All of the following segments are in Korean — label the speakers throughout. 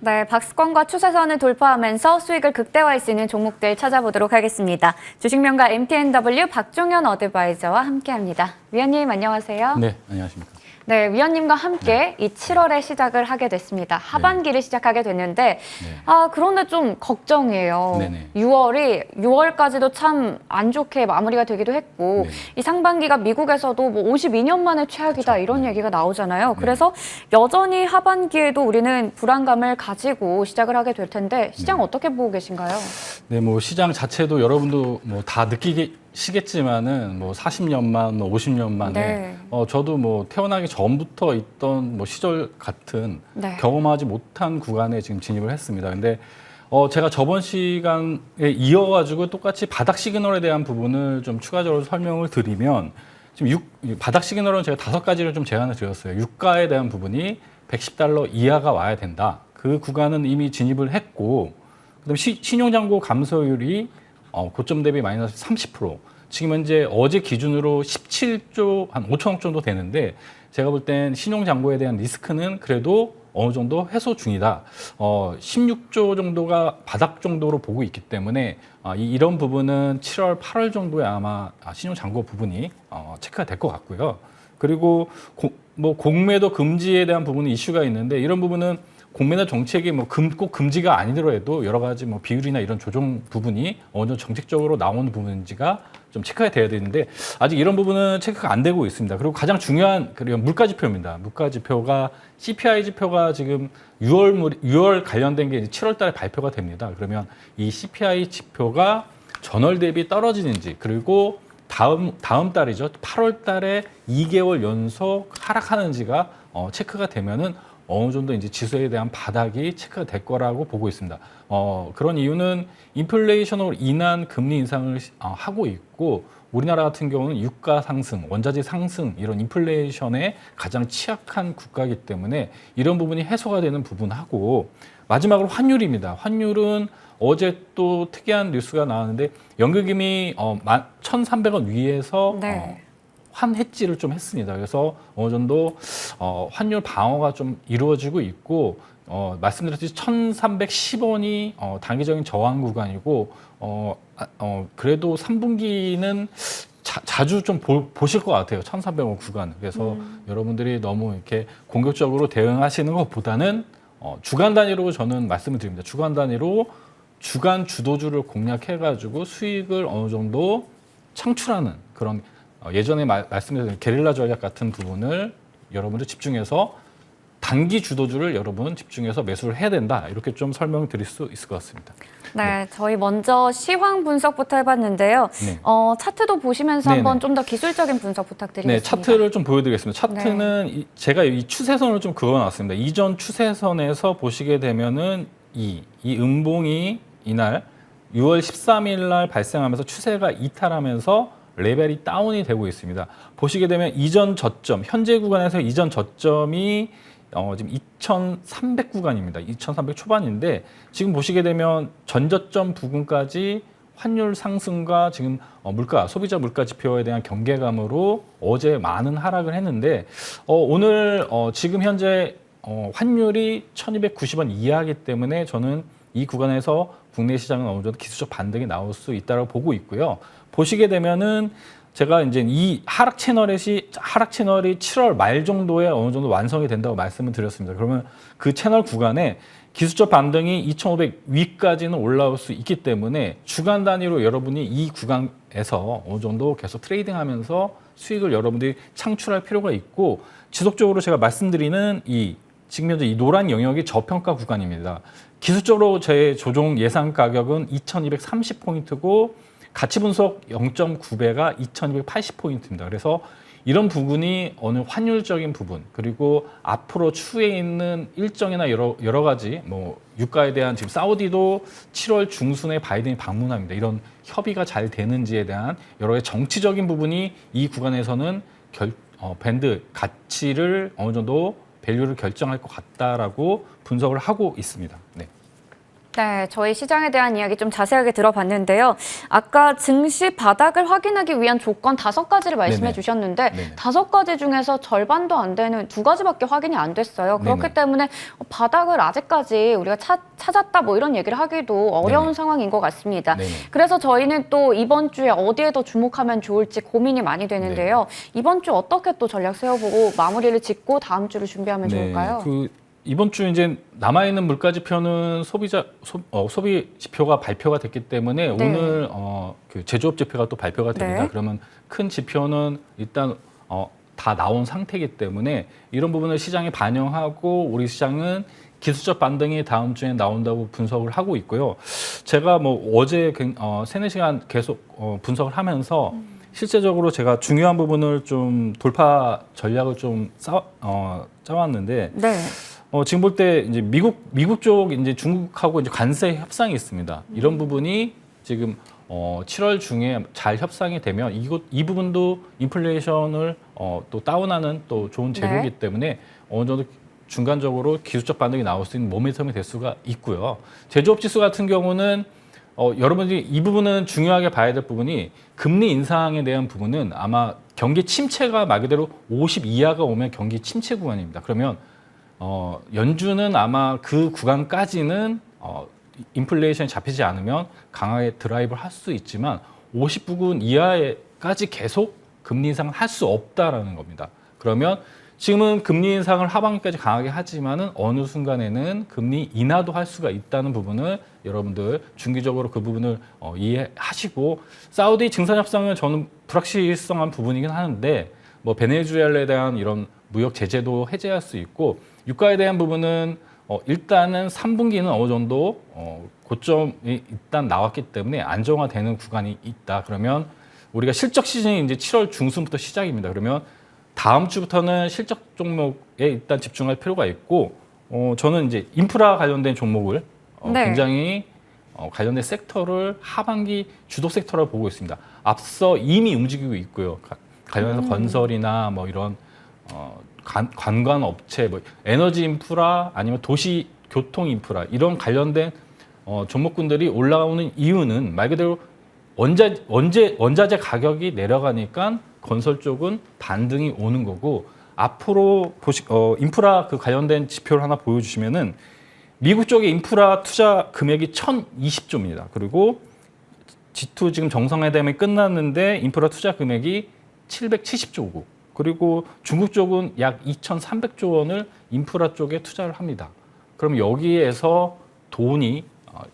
Speaker 1: 네, 박스권과 추세선을 돌파하면서 수익을 극대화할 수 있는 종목들 찾아보도록 하겠습니다. 주식명가 MTNW 박종현 어드바이저와 함께합니다. 위원님 안녕하세요.
Speaker 2: 네, 안녕하십니까.
Speaker 1: 네, 위원님과 함께 이 7월에 시작을 하게 됐습니다. 하반기를 시작하게 됐는데 그런데 좀 걱정이에요.
Speaker 2: 네네.
Speaker 1: 6월까지도 참 안 좋게 마무리가 되기도 했고
Speaker 2: 네.
Speaker 1: 이 상반기가 미국에서도 뭐 52년 만에 최악이다
Speaker 2: 그렇죠.
Speaker 1: 이런
Speaker 2: 네.
Speaker 1: 얘기가 나오잖아요. 그래서 여전히 하반기에도 우리는 불안감을 가지고 시작을 하게 될 텐데 시장 어떻게 보고 계신가요?
Speaker 2: 네, 뭐 시장 자체도 여러분도 뭐 다 느끼시겠지만은 뭐 40년만, 뭐 50년 만에
Speaker 1: 네.
Speaker 2: 저도 뭐 태어나기 전부터 있던 뭐 시절 같은
Speaker 1: 네.
Speaker 2: 경험하지 못한 구간에 지금 진입을 했습니다. 근데 제가 저번 시간에 이어가지고 똑같이 바닥 시그널에 대한 부분을 좀 추가적으로 설명을 드리면 지금 바닥 시그널은 제가 5가지를 좀 제안을 드렸어요. 유가에 대한 부분이 $110 이하가 와야 된다. 그 구간은 이미 진입을 했고, 그다음에 신용잔고 감소율이 고점 대비 마이너스 30%. 지금 현재 어제 기준으로 17조 한 5천억 정도 되는데 제가 볼 땐 신용잔고에 대한 리스크는 그래도 어느 정도 해소 중이다. 16조 정도가 바닥 정도로 보고 있기 때문에 이런 부분은 7월, 8월 정도에 아마 신용잔고 부분이 체크가 될 것 같고요. 그리고 뭐 공매도 금지에 대한 부분은 이슈가 있는데 이런 부분은 공매도 정책이 뭐 꼭 금지가 아니더라도 여러 가지 뭐 비율이나 이런 조정 부분이 어느 정도 정책적으로 나오는 부분인지가 좀 체크가 돼야 되는데 아직 이런 부분은 체크가 안 되고 있습니다. 그리고 가장 중요한 물가 지표입니다. 물가 지표가 CPI 지표가 지금 6월 관련된 게 7월 달에 발표가 됩니다. 그러면 이 CPI 지표가 전월 대비 떨어지는지 그리고 다음 달이죠. 8월 달에 2개월 연속 하락하는지가 체크가 되면은 어느 정도 이제 지수에 대한 바닥이 체크가 될 거라고 보고 있습니다. 그런 이유는 인플레이션으로 인한 금리 인상을 하고 있고 우리나라 같은 경우는 유가 상승, 원자재 상승 이런 인플레이션에 가장 취약한 국가이기 때문에 이런 부분이 해소가 되는 부분하고 마지막으로 환율입니다. 환율은 어제 또 특이한 뉴스가 나왔는데 연극임이 1,300원 위에서
Speaker 1: 네.
Speaker 2: 환해지를 좀 했습니다. 그래서 어느 정도 환율 방어가 좀 이루어지고 있고 말씀드렸듯이 1,310원이 단기적인 저항 구간이고 그래도 3분기는 자주 좀 보실 것 같아요. 1,300원 구간. 그래서 여러분들이 너무 이렇게 공격적으로 대응하시는 것보다는 주간 단위로 저는 말씀을 드립니다. 주간 단위로 주간 주도주를 공략해가지고 수익을 어느 정도 창출하는 그런 예전에 말씀드린 게릴라 전략 같은 부분을 여러분들 집중해서 단기 주도주를 여러분 집중해서 매수를 해야 된다. 이렇게 좀 설명을 드릴 수 있을 것 같습니다.
Speaker 1: 네, 저희 먼저 시황 분석부터 해봤는데요.
Speaker 2: 네.
Speaker 1: 차트도 보시면서
Speaker 2: 네네.
Speaker 1: 한번 좀 더 기술적인 분석 부탁드리겠습니다.
Speaker 2: 네, 차트를 좀 보여드리겠습니다. 차트는 제가 이 추세선을 좀 그어놨습니다. 이전 추세선에서 보시게 되면은 이 음봉이 이날 6월 13일 날 발생하면서 추세가 이탈하면서 레벨이 다운이 되고 있습니다. 보시게 되면 이전 저점, 현재 구간에서 이전 저점이 지금 2,300 구간입니다. 2,300 초반인데 지금 보시게 되면 전저점 부근까지 환율 상승과 지금 소비자 물가 지표에 대한 경계감으로 어제 많은 하락을 했는데 오늘 지금 현재 환율이 1,290원 이하이기 때문에 저는 이 구간에서 국내 시장은 어느 정도 기술적 반등이 나올 수 있다고 보고 있고요. 보시게 되면은 제가 이제 이 하락 채널이 7월 말 정도에 어느 정도 완성이 된다고 말씀을 드렸습니다. 그러면 그 채널 구간에 기술적 반등이 2,500 위까지는 올라올 수 있기 때문에 주간 단위로 여러분이 이 구간에서 어느 정도 계속 트레이딩하면서 수익을 여러분들이 창출할 필요가 있고 지속적으로 제가 말씀드리는 지금 현재 이 노란 영역이 저평가 구간입니다. 기술적으로 제 조정 예상 가격은 2,230포인트고 가치 분석 0.9배가 2,280포인트입니다. 그래서 이런 부분이 어느 환율적인 부분 그리고 앞으로 추후에 있는 일정이나 여러 가지 뭐 유가에 대한 지금 사우디도 7월 중순에 바이든이 방문합니다. 이런 협의가 잘 되는지에 대한 여러 가지 정치적인 부분이 이 구간에서는 밴드 가치를 어느 정도 밸류를 결정할 것 같다라고 분석을 하고 있습니다. 네.
Speaker 1: 네, 저희 시장에 대한 이야기 좀 자세하게 들어봤는데요. 아까 증시 바닥을 확인하기 위한 조건 5가지를 말씀해
Speaker 2: 네네.
Speaker 1: 주셨는데
Speaker 2: 네네.
Speaker 1: 5가지 중에서 절반도 안 되는 2가지밖에 확인이 안 됐어요. 그렇기
Speaker 2: 네네.
Speaker 1: 때문에 바닥을 아직까지 우리가 찾았다 뭐 이런 얘기를 하기도 어려운
Speaker 2: 네네.
Speaker 1: 상황인 것 같습니다.
Speaker 2: 네네.
Speaker 1: 그래서 저희는 또 이번 주에 어디에 더 주목하면 좋을지 고민이 많이 되는데요. 이번 주 어떻게 또 전략 세워보고 마무리를 짓고 다음 주를 준비하면 좋을까요?
Speaker 2: 이번 주 이제 남아있는 물가 지표는 소비 지표가 발표가 됐기 때문에
Speaker 1: 네.
Speaker 2: 오늘 그 제조업 지표가 또 발표가 됩니다.
Speaker 1: 네.
Speaker 2: 그러면 큰 지표는 일단 다 나온 상태이기 때문에 이런 부분을 시장에 반영하고 우리 시장은 기술적 반등이 다음 주에 나온다고 분석을 하고 있고요. 제가 뭐 어제 3-4시간 계속 분석을 하면서 실제적으로 제가 중요한 부분을 좀 돌파 전략을 좀 짜왔는데
Speaker 1: 네.
Speaker 2: 지금 볼 때 이제 미국 쪽 이제 중국하고 이제 관세 협상이 있습니다. 이런 부분이 지금 7월 중에 잘 협상이 되면 이 부분도 인플레이션을 또 다운하는 또 좋은 재료이기 때문에 어느 정도 중간적으로 기술적 반등이 나올 수 있는 모멘텀이 될 수가 있고요. 제조업 지수 같은 경우는 여러분들이 이 부분은 중요하게 봐야 될 부분이 금리 인상에 대한 부분은 아마 경기 침체가 말 그대로 50 이하가 오면 경기 침체 구간입니다. 그러면 연준은 아마 그 구간까지는 인플레이션이 잡히지 않으면 강하게 드라이브를 할 수 있지만 50 부근 이하에까지 계속 금리 인상을 할 수 없다라는 겁니다. 그러면 지금은 금리 인상을 하반기까지 강하게 하지만은 어느 순간에는 금리 인하도 할 수가 있다는 부분을 여러분들 중기적으로 그 부분을 이해하시고 사우디 증산 협상은 저는 불확실성한 부분이긴 하는데 뭐 베네수엘라에 대한 이런 무역 제재도 해제할 수 있고 유가에 대한 부분은 일단은 3분기는 어느 정도 고점이 일단 나왔기 때문에 안정화되는 구간이 있다. 그러면 우리가 실적 시즌이 이제 7월 중순부터 시작입니다. 그러면 다음 주부터는 실적 종목에 일단 집중할 필요가 있고 저는 이제 인프라 관련된 종목을 굉장히 관련된 섹터를 하반기 주도 섹터로 보고 있습니다. 앞서 이미 움직이고 있고요. 관련해서 건설이나 뭐 이런 관광 업체, 뭐 에너지 인프라 아니면 도시 교통 인프라 이런 관련된 종목군들이 올라오는 이유는 말 그대로 원자재 가격이 내려가니까 건설 쪽은 반등이 오는 거고 앞으로 인프라 그 관련된 지표를 하나 보여주시면은 미국 쪽의 인프라 투자 금액이 1,020조입니다. 그리고 G2 지금 정상회담이 끝났는데 인프라 투자 금액이 770조고 그리고 중국 쪽은 약 2,300조 원을 인프라 쪽에 투자를 합니다. 그럼 여기에서 돈이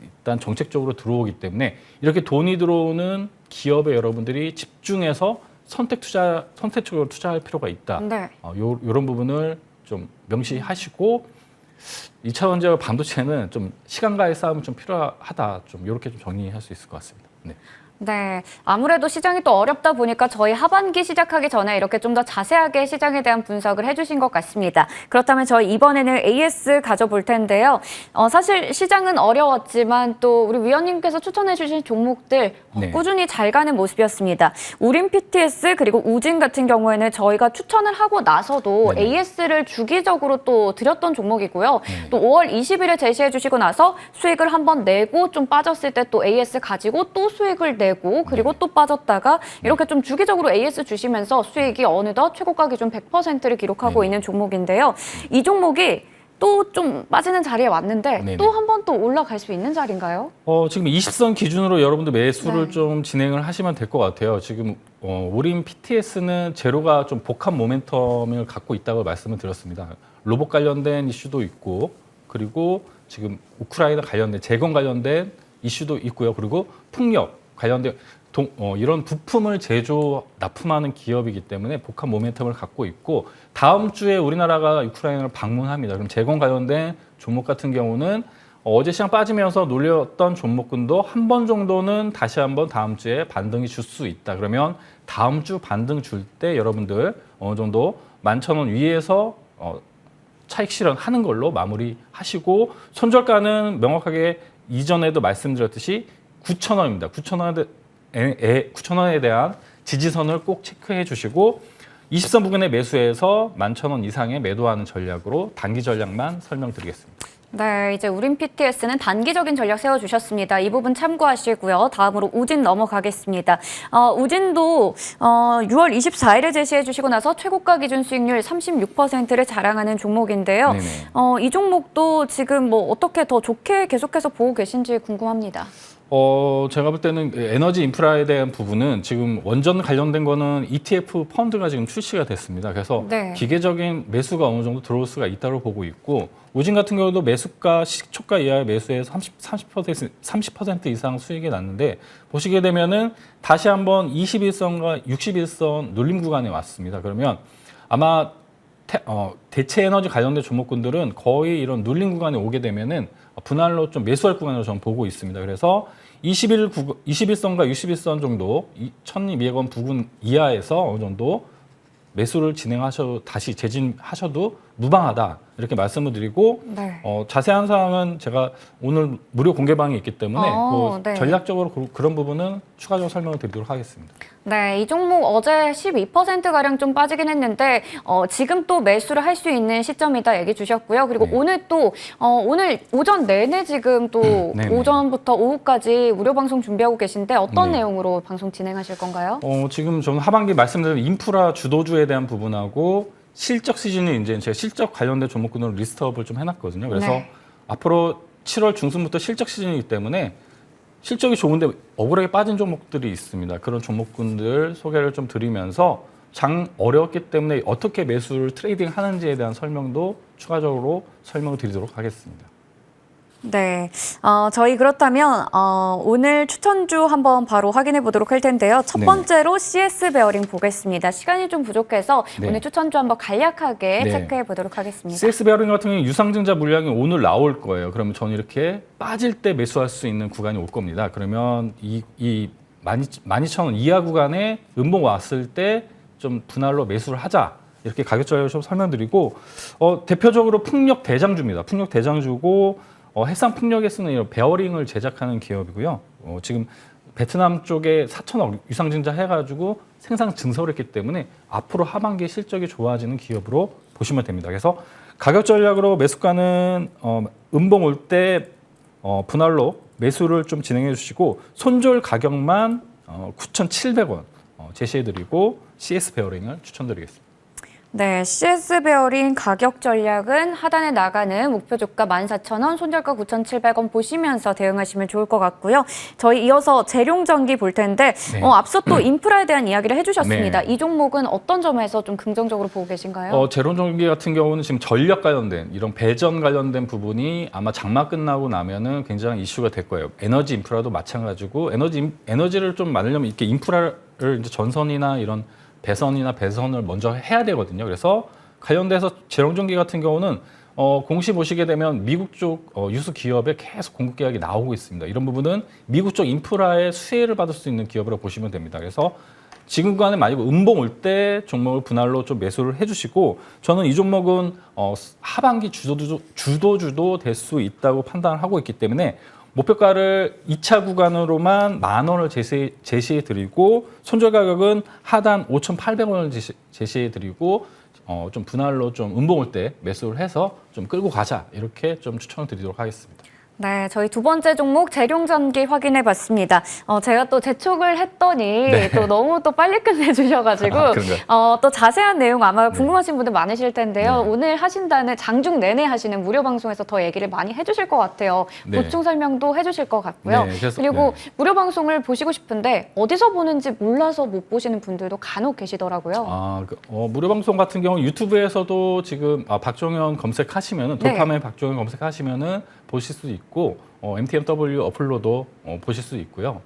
Speaker 2: 일단 정책적으로 들어오기 때문에 이렇게 돈이 들어오는 기업에 여러분들이 집중해서 선택적으로 투자할 필요가 있다.
Speaker 1: 네.
Speaker 2: 이런 부분을 좀 명시하시고 2차 전지와 반도체는 좀 시간과의 싸움이 좀 필요하다. 좀 이렇게 좀 정리할 수 있을 것 같습니다. 네.
Speaker 1: 네, 아무래도 시장이 또 어렵다 보니까 저희 하반기 시작하기 전에 이렇게 좀 더 자세하게 시장에 대한 분석을 해주신 것 같습니다. 그렇다면 저희 이번에는 AS 가져볼 텐데요. 사실 시장은 어려웠지만 또 우리 위원님께서 추천해 주신 종목들 꾸준히 잘 가는 모습이었습니다. 우림 PTS 그리고 우진 같은 경우에는 저희가 추천을 하고 나서도 AS를 주기적으로 또 드렸던 종목이고요. 또 5월 20일에 제시해 주시고 나서 수익을 한번 내고 좀 빠졌을 때 또 AS 가지고 또 수익을 내고 그리고 또 빠졌다가 이렇게 좀 주기적으로 AS 주시면서 수익이 어느덧 최고가 기준 100%를 기록하고 있는 종목인데요. 이 종목이 또 좀 빠지는 자리에 왔는데 또 한 번 또 올라갈 수 있는 자리인가요?
Speaker 2: 지금 20선 기준으로 여러분들 매수를 좀 진행을 하시면 될 것 같아요. 지금 우림 PTS는 제로가 좀 복합 모멘텀을 갖고 있다고 말씀을 드렸습니다. 로봇 관련된 이슈도 있고 그리고 지금 우크라이나 관련된 재건 관련된 이슈도 있고요. 그리고 풍력 관련된 이런 부품을 납품하는 기업이기 때문에 복합 모멘텀을 갖고 있고 다음 주에 우리나라가 우크라이나를 방문합니다. 그럼 재건 관련된 종목 같은 경우는 어제 시장 빠지면서 놀렸던 종목군도 한 번 정도는 다시 한번 다음 주에 반등이 줄 수 있다. 그러면 다음 주 반등 줄 때 여러분들 어느 정도 11,000원 위에서 차익 실현하는 걸로 마무리하시고 손절가는 명확하게 이전에도 말씀드렸듯이 9,000원입니다. 9,000원에 대한 지지선을 꼭 체크해 주시고 20선 부근에 매수해서 11,000원 이상에 매도하는 전략으로 단기 전략만 설명드리겠습니다.
Speaker 1: 네, 이제 우린 PTS는 단기적인 전략 세워주셨습니다. 이 부분 참고하시고요. 다음으로 우진 넘어가겠습니다. 우진도 6월 24일에 제시해 주시고 나서 최고가 기준 수익률 36%를 자랑하는 종목인데요.
Speaker 2: 네네.
Speaker 1: 이 종목도 지금 뭐 어떻게 더 좋게 계속해서 보고 계신지 궁금합니다.
Speaker 2: 제가 볼 때는 에너지 인프라에 대한 부분은 지금 원전 관련된 거는 ETF 펀드가 지금 출시가 됐습니다. 그래서
Speaker 1: 네.
Speaker 2: 기계적인 매수가 어느 정도 들어올 수가 있다고 보고 있고, 우진 같은 경우도 매수가 시초가 이하의 매수에서 30% 이상 수익이 났는데, 보시게 되면은 다시 한번 21선과 61선 눌림 구간에 왔습니다. 그러면 아마 대체 에너지 관련된 종목군들은 거의 이런 눌림 구간에 오게 되면은 분할로 좀 매수할 구간으로 저는 보고 있습니다. 그래서 21선과 61선 정도 1,200원 부근 이하에서 어느 정도 매수를 다시 재진하셔도 무방하다, 이렇게 말씀을 드리고,
Speaker 1: 네.
Speaker 2: 자세한 사항은 제가 오늘 무료 공개방이 있기 때문에
Speaker 1: 네.
Speaker 2: 전략적으로 그런 부분은 추가적으로 설명을 드리도록 하겠습니다.
Speaker 1: 네, 이 종목 어제 12%가량 좀 빠지긴 했는데 지금 또 매수를 할 수 있는 시점이다 얘기 주셨고요. 그리고
Speaker 2: 네.
Speaker 1: 오늘 또 오늘 오전 내내 지금 또
Speaker 2: 네네.
Speaker 1: 오전부터 오후까지 무료 방송 준비하고 계신데 어떤
Speaker 2: 네.
Speaker 1: 내용으로 방송 진행하실 건가요?
Speaker 2: 지금 저는 하반기 말씀드린 인프라 주도주에 대한 부분하고 실적 시즌이 이제 제가 실적 관련된 종목군으로 리스트업을 좀 해놨거든요. 그래서
Speaker 1: 네.
Speaker 2: 앞으로 7월 중순부터 실적 시즌이기 때문에 실적이 좋은데 억울하게 빠진 종목들이 있습니다. 그런 종목군들 소개를 좀 드리면서 장 어려웠기 때문에 어떻게 매수를 트레이딩 하는지에 대한 설명도 추가적으로 설명을 드리도록 하겠습니다.
Speaker 1: 네, 저희 그렇다면 오늘 추천주 한번 바로 확인해 보도록 할 텐데요. 첫
Speaker 2: 네.
Speaker 1: 번째로 CS 베어링 보겠습니다. 시간이 좀 부족해서
Speaker 2: 네.
Speaker 1: 오늘 추천주 한번 간략하게
Speaker 2: 네.
Speaker 1: 체크해 보도록 하겠습니다.
Speaker 2: CS 베어링 같은 경우는 유상증자 물량이 오늘 나올 거예요. 그러면 저는 이렇게 빠질 때 매수할 수 있는 구간이 올 겁니다. 그러면 이 12,000원 이하 구간에 음봉 왔을 때 좀 분할로 매수를 하자, 이렇게 가격 전략을 좀 설명드리고, 대표적으로 풍력 대장주입니다. 풍력 대장주고 해상 풍력에 쓰는 이런 베어링을 제작하는 기업이고요. 지금 베트남 쪽에 4천억 유상증자 해가지고 생산 증설을 했기 때문에 앞으로 하반기 실적이 좋아지는 기업으로 보시면 됩니다. 그래서 가격 전략으로 매수가는 음봉 올 때 분할로 매수를 좀 진행해 주시고, 손절 가격만 9,700원 제시해드리고 CS 베어링을 추천드리겠습니다.
Speaker 1: 네, CS 베어링 가격 전략은 하단에 나가는 목표 주가 14,000원, 손절가 9,700원 보시면서 대응하시면 좋을 것 같고요. 저희 이어서 재룡전기 볼 텐데
Speaker 2: 네.
Speaker 1: 앞서 또 인프라에 대한 이야기를 해주셨습니다.
Speaker 2: 네.
Speaker 1: 이 종목은 어떤 점에서 좀 긍정적으로 보고 계신가요?
Speaker 2: 제론전기 같은 경우는 지금 전력 관련된 이런 배전 관련된 부분이 아마 장마 끝나고 나면은 굉장히 이슈가 될 거예요. 에너지 인프라도 마찬가지고, 에너지를 좀 만들려면 이렇게 인프라를 이제 전선이나 이런 배선이나 배선을 먼저 해야 되거든요. 그래서 관련돼서 재롱전기 같은 경우는 공시 보시게 되면 미국 쪽 유수 기업에 계속 공급 계약이 나오고 있습니다. 이런 부분은 미국 쪽 인프라의 수혜를 받을 수 있는 기업으로 보시면 됩니다. 그래서 지금 구간에 만약 음봉 올 때 종목을 분할로 좀 매수를 해주시고, 저는 이 종목은 하반기 주도주도 될 수 있다고 판단을 하고 있기 때문에 목표가를 2차 구간으로만 10,000원을 제시해드리고, 손절 가격은 하단 5,800원을 제시해드리고, 좀 분할로 좀 음봉 올 때 매수를 해서 좀 끌고 가자, 이렇게 좀 추천을 드리도록 하겠습니다.
Speaker 1: 네, 저희 두 번째 종목 재룡전기 확인해 봤습니다. 제가 또 재촉을 했더니
Speaker 2: 네.
Speaker 1: 또 너무 또 빨리 끝내주셔가지고
Speaker 2: 그런가요?
Speaker 1: 또 자세한 내용 아마 궁금하신 분들 많으실 텐데요.
Speaker 2: 네.
Speaker 1: 오늘 하신다는 장중 내내 하시는 무료 방송에서 더 얘기를 많이 해주실 것 같아요.
Speaker 2: 네.
Speaker 1: 보충 설명도 해주실 것 같고요.
Speaker 2: 네, 그래서,
Speaker 1: 그리고
Speaker 2: 네.
Speaker 1: 무료 방송을 보시고 싶은데 어디서 보는지 몰라서 못 보시는 분들도 간혹 계시더라고요.
Speaker 2: 무료 방송 같은 경우 유튜브에서도 지금 박종현 검색하시면은,
Speaker 1: 네.
Speaker 2: 돌파맨 박종현 검색하시면은 보실 수 있고, MTMW 어플로도 보실 수 있고요.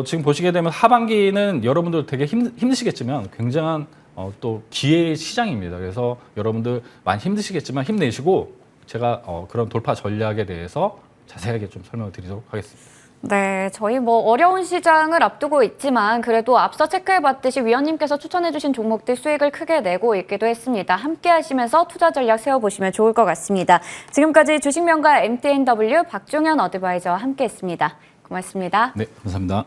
Speaker 2: 지금 보시게 되면 하반기는 여러분들 되게 힘드시겠지만 굉장한 또 기회의 시장입니다. 그래서 여러분들 많이 힘드시겠지만 힘내시고, 제가 그런 돌파 전략에 대해서 자세하게 좀 설명을 드리도록 하겠습니다.
Speaker 1: 네, 저희 뭐 어려운 시장을 앞두고 있지만 그래도 앞서 체크해봤듯이 위원님께서 추천해주신 종목들 수익을 크게 내고 있기도 했습니다. 함께 하시면서 투자 전략 세워보시면 좋을 것 같습니다. 지금까지 주식명가 MTNW 박종현 어드바이저와 함께했습니다. 고맙습니다.
Speaker 2: 네, 감사합니다.